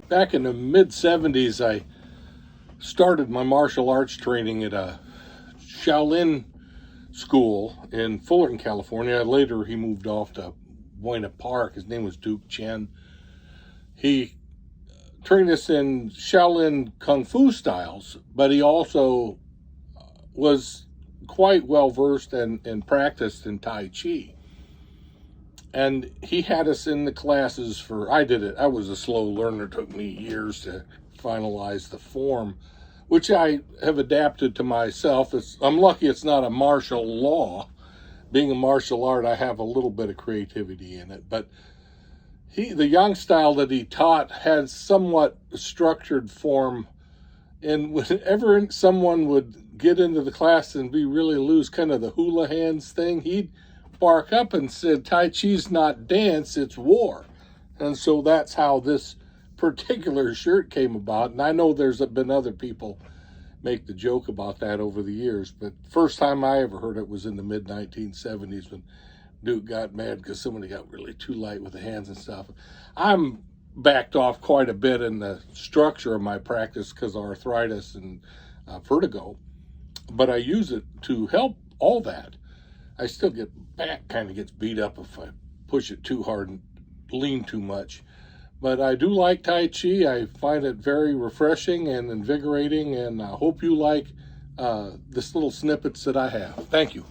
back in the mid-70s, I started my martial arts training at a Shaolin school in Fullerton, California. Later, he moved off to Buena Park. His name was Duke Cheng. He trained us in Shaolin Kung Fu styles, but he also was quite well versed and practiced in Tai Chi. And he had us in the classes I was a slow learner. It took me years to finalize the form, which I have adapted to myself. I'm lucky it's not a martial law. Being a martial art, I have a little bit of creativity in it. But the Yang style that he taught had somewhat structured form. And whenever someone would get into the class and be really loose, kind of the hula hands thing, he'd bark up and said, Tai Chi's not dance, it's war. And so that's how this particular shirt came about. And I know there's been other people make the joke about that over the years, but first time I ever heard it was in the mid-1970s when Duke got mad because somebody got really too light with the hands and stuff. I'm backed off quite a bit in the structure of my practice because of arthritis and vertigo, but I use it to help all that. I still back kind of gets beat up if I push it too hard and lean too much. But I do like Tai Chi. I find it very refreshing and invigorating, and I hope you like this little snippets that I have. Thank you.